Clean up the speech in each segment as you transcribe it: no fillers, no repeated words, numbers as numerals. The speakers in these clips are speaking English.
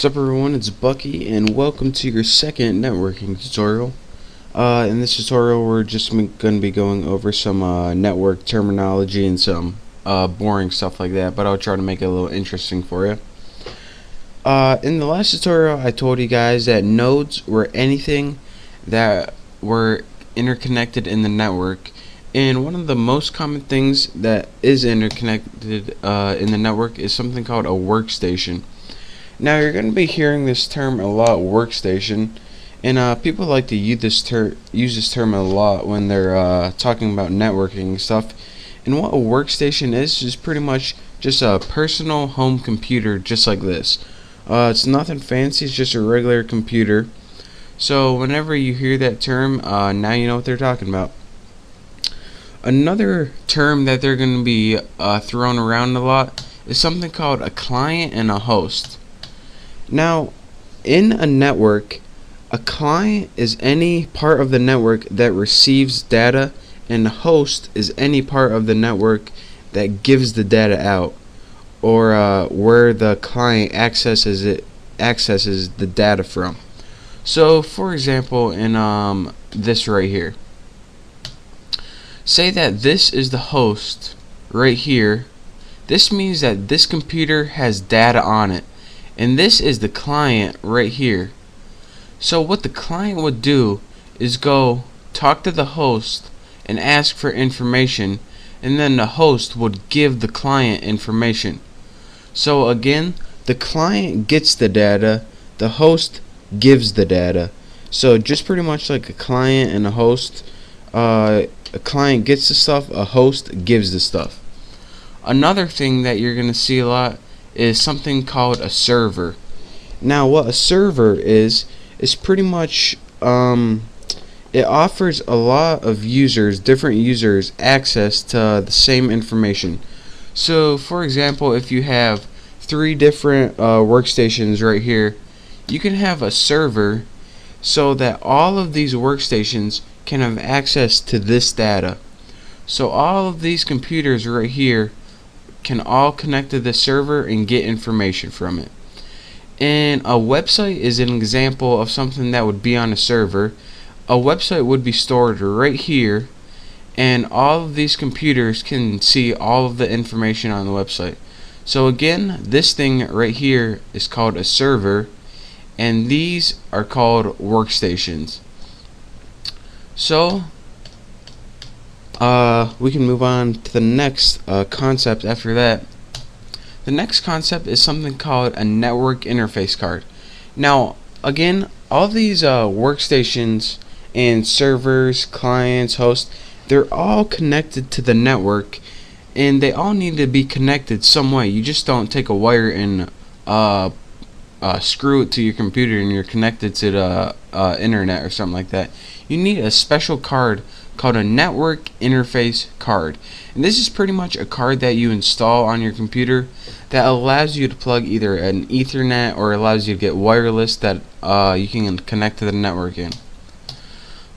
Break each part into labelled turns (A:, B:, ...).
A: What's up everyone, it's Bucky and welcome to your second networking tutorial. In this tutorial we're just going to be going over some network terminology and some boring stuff like that, but I'll try to make it a little interesting for you. In the last tutorial I told you guys that nodes were anything that were interconnected in the network, and one of the most common things that is interconnected in the network is something called a workstation. Now you're going to be hearing this term a lot, workstation, and people like to use this term a lot when they're talking about networking and stuff. And what a workstation is pretty much just a personal home computer, just like this. It's nothing fancy, it's just a regular computer. So whenever you hear that term, now you know what they're talking about. Another term that they're going to be throwing around a lot is something called a client and a host. Now, in a network, a client is any part of the network that receives data, and a host is any part of the network that gives the data out, or where the client accesses the data from. So, for example, in this right here, say that this is the host right here. This means that this computer has data on it. And this is the client right here. So what the client would do is go talk to the host and ask for information, and then the host would give the client information. So again, the client gets the data, the host gives the data. So just pretty much like a client and a host, a client gets the stuff, a host gives the stuff. Another thing that you're going to see a lot is something called a server. Now what a server is pretty much it offers a lot of users, different users, access to the same information. So for example, if you have 3 different workstations right here, you can have a server so that all of these workstations can have access to this data. So all of these computers right here can all connect to the server and get information from it. And a website is an example of something that would be on a server. A website would be stored right here, and all of these computers can see all of the information on the website. So again, this thing right here is called a server, and these are called workstations. So we can move on to the next concept after that. The next concept is something called a network interface card. Now again, all these workstations and servers, clients, hosts, they're all connected to the network, and they all need to be connected some way. You just don't take a wire and screw it to your computer and you're connected to the internet or something like that. You need a special card called a network interface card, and this is pretty much a card that you install on your computer that allows you to plug either an Ethernet or allows you to get wireless that you can connect to the network in.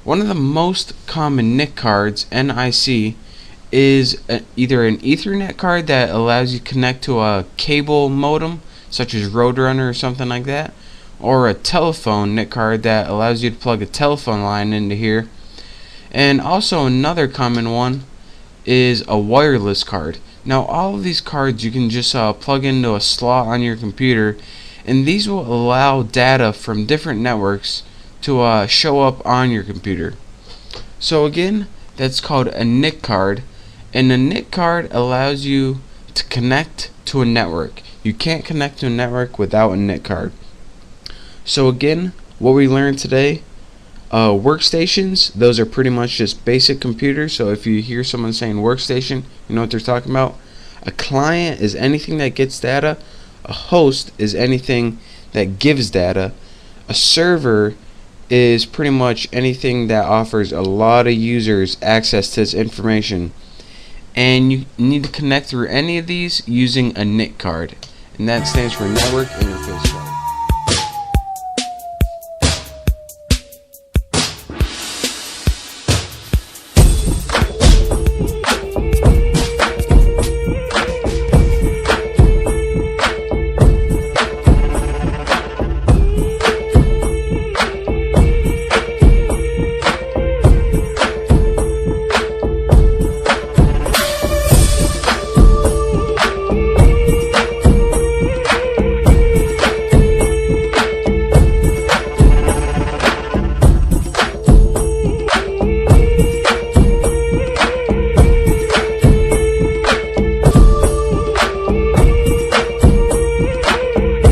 A: One of the most common NIC cards, NIC, is either an Ethernet card that allows you to connect to a cable modem such as Roadrunner or something like that, or a telephone NIC card that allows you to plug a telephone line into here. And also another common one is a wireless card. Now all of these cards you can just plug into a slot on your computer, and these will allow data from different networks to show up on your computer. So again, that's called a NIC card, and a NIC card allows you to connect to a network. You can't connect to a network without a NIC card. So again, what we learned today, workstations, those are pretty much just basic computers. So if you hear someone saying workstation, you know what they're talking about. A client is anything that gets data. A host is anything that gives data. A server is pretty much anything that offers a lot of users access to this information. And you need to connect through any of these using a NIC card, and that stands for Network Interface Card.